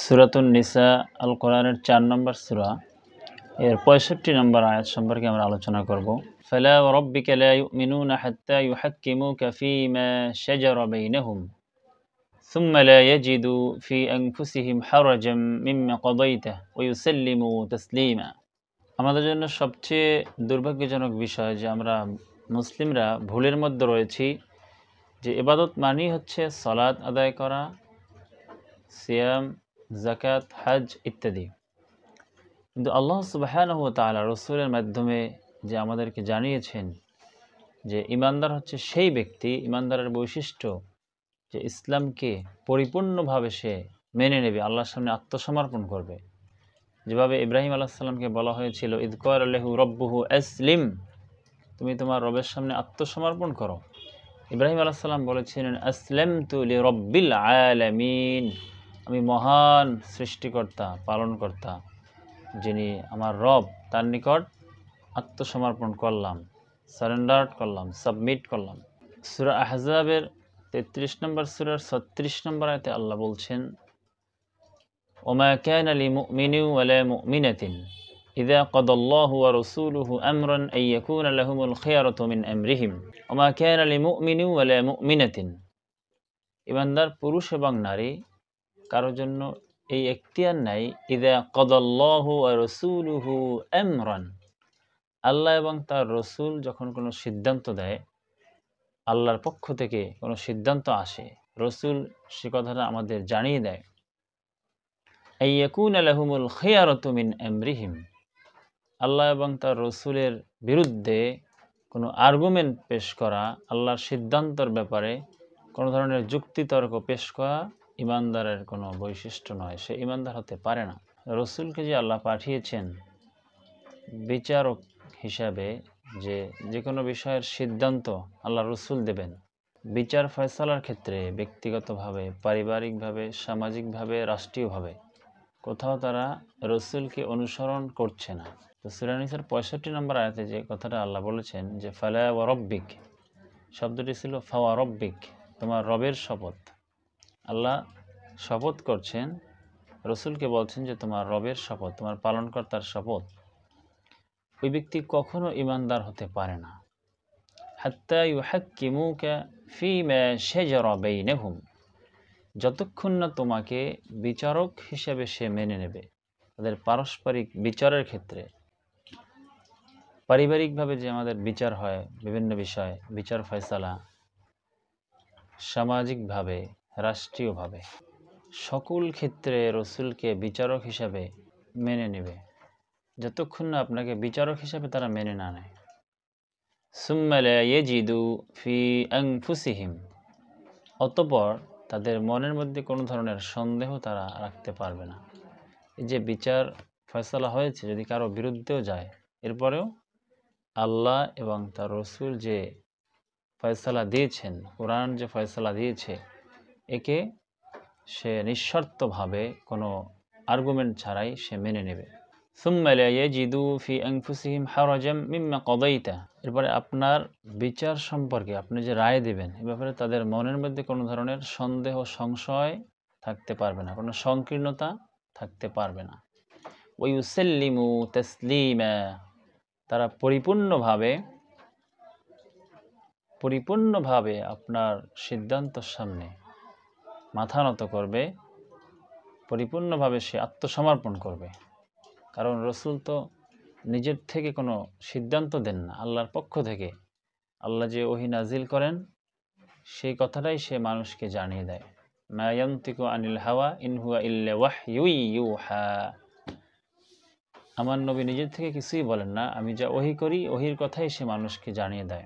সূরাতুন নিসা আল কোরআনের ৪ নম্বর সূরা এর ৬৫ নম্বর আয়াত সম্পর্কে আমরা আলোচনা করব। ফালা ওয়া রাব্বিকা লা ইউমিনুনা হাত্তা ইউহাক্কিমুকা ফীমা শাজারা বাইনাহুম সুম্মা লা ইয়াজিদু ফী আনফুসিহিম হারাজাম মিম্মা কাদাইতা ওয়া ইউসাল্লিমু তাসলিমা। আমাদের জন্য সবচেয়ে দুর্ভাগ্যজনক বিষয় যে আমরা মুসলিমরা ভুলের মধ্যে রয়েছি যে ইবাদত মানেই হচ্ছে সালাত আদায় করা, সিয়াম, যাকাত, হজ ইত্যাদি। কিন্তু আল্লাহ সুবহানাহু ওয়া তাআলা রাসূলের মাধ্যমে যে আমাদেরকে জানিয়েছেন যে ইমানদার হচ্ছে সেই ব্যক্তি, ইমানদারের বৈশিষ্ট্য যে ইসলামকে পরিপূর্ণভাবে সে মেনে নেবে, আল্লাহর সামনে আত্মসমর্পণ করবে। যেভাবে ইব্রাহিম আলাইহিস সালামকে বলা হয়েছিল, ইয ক্বালা লাহু রাব্বুহু আসলিম, তুমি তোমার রবের সামনে আত্মসমর্পণ করো। ইব্রাহিম আলাইহিস সালাম বলেছিলেন, আসলামতু লিরাব্বিল আলামিন, আমি মহান সৃষ্টিকর্তা, পালনকর্তা যিনি আমার রব, তার নিকট আত্মসমর্পণ করলাম, সারেন্ডার করলাম, সাবমিট করলাম। সূরা আহজাবের ৩৩ নম্বর সূরার ৩৬ নম্বর আয়াতে আল্লাহ বলছেন, ওমা কানা লিমুমিনিন ওয়ালা মুমিনাতিন ইযা কাদাল্লাহু ওয়া রাসূলুহু আমরান আইয়াকুনা লাহুমুল খিয়ারাতু মিন আমরিহিম ওমা কানা লিমুমিনিন ওয়ালা মুমিনাতিন। ইমানদার পুরুষ এবং নারী কারোর জন্য এই এখতিয়ার নাই, ইযা কাদাল্লাহু ওয়া রাসূলুহু আমরান, আল্লাহ এবং তার রসুল যখন কোনো সিদ্ধান্ত দেয়, আল্লাহর পক্ষ থেকে কোনো সিদ্ধান্ত আসে, রসুল সে কথাটা আমাদের জানিয়ে দেয়, আইয়াকুনা লাহুমুল খিয়ারাতু মিন আমরিহিম, আল্লাহ এবং তার রসুলের বিরুদ্ধে কোনো আর্গুমেন্ট পেশ করা, আল্লাহর সিদ্ধান্তের ব্যাপারে কোনো ধরনের যুক্তিতর্ক পেশ করা ইমানদারের কোনো বৈশিষ্ট্য নয়, সে ইমানদার হতে পারে না। রসুলকে যে আল্লাহ পাঠিয়েছেন বিচারক হিসাবে, যে কোনো বিষয়ের সিদ্ধান্ত আল্লাহ রসুল দেবেন, বিচার ফয়সালার ক্ষেত্রে ব্যক্তিগতভাবে, পারিবারিকভাবে, সামাজিকভাবে, রাষ্ট্রীয়ভাবে কোথাও তারা রসুলকে অনুসরণ করছে না। তো সূরা নিসার ৬৫ নম্বর আয়াতে যে কথাটা আল্লাহ বলেছেন যে ফালা ওয়া রাব্বিক, শব্দটি ছিল ফাওয়া রাব্বিক, তোমার রবের শপথ। আল্লাহ শপথ করছেন, রসুলকে বলছেন যে তোমার রবের শপথ, তোমার পালনকর্তার শপথ। ওই ব্যক্তি কখনো ইমানদার হতে পারে না। হাত্তা ইউহাক্কিমুকা ফীমা শাজারা বাইনাহুম, যতক্ষণ না তোমাকে বিচারক হিসেবে সে মেনে নেবে তাদের পারস্পরিক বিচারের ক্ষেত্রে। পারিবারিকভাবে যে আমাদের বিচার হয় বিভিন্ন বিষয়, বিচার ফয়সালা, সামাজিকভাবে, রাষ্ট্রীয়ভাবে, সকল ক্ষেত্রে রসুলকে বিচারক হিসাবে মেনে নেবে যতক্ষণ না আপনাকে বিচারক হিসাবে তারা মেনে না নেয়। সুম্মা লা ইয়াজিদু ফি আনফুসিহিম, অতঃপর তাদের মনের মধ্যে কোনো ধরনের সন্দেহ তারা রাখতে পারবে না। এই যে বিচার ফয়সালা হয়েছে, যদি কারো বিরুদ্ধেও যায়, এরপরেও আল্লাহ এবং তার রসুল যে ফয়সালা দিয়েছেন, কোরআন যে ফয়সালা দিয়েছে, একে সে নিঃশর্তভাবে কোনো আর্গুমেন্ট ছাড়াই সে মেনে নেবে। সুম্মা লা ইয়াজিদু ফি আনফুসিহিম হারাজাম মিম্মা কাদাইতা, এরপরে আপনার বিচার সম্পর্কে আপনি যে রায় দেবেন এ ব্যাপারে তাদের মনের মধ্যে কোনো ধরনের সন্দেহ, সংশয় থাকতে পারবে না, কোনো সংকীর্ণতা থাকতে পারবে না। ওয়া ইউসাল্লিমু তাসলিমা, তারা পরিপূর্ণভাবে আপনার সিদ্ধান্তের সামনে মাথা নত করবে, পরিপূর্ণভাবে সে আত্মসমর্পণ করবে। কারণ রসুল তো নিজের থেকে কোনো সিদ্ধান্ত দেন না, আল্লাহর পক্ষ থেকে আল্লাহ যে ওহী নাজিল করেন সেই কথাটাই সে মানুষকে জানিয়ে দেয়। মা ইয়ানতিকু আনিল হাওয়া ইন হুয়া ইল্লা ওয়াহয়ুন ইউহা, আমার নবী নিজের থেকে কিছুই বলেন না, আমি যা ওহী করি ওহীর কথাই সে মানুষকে জানিয়ে দেয়।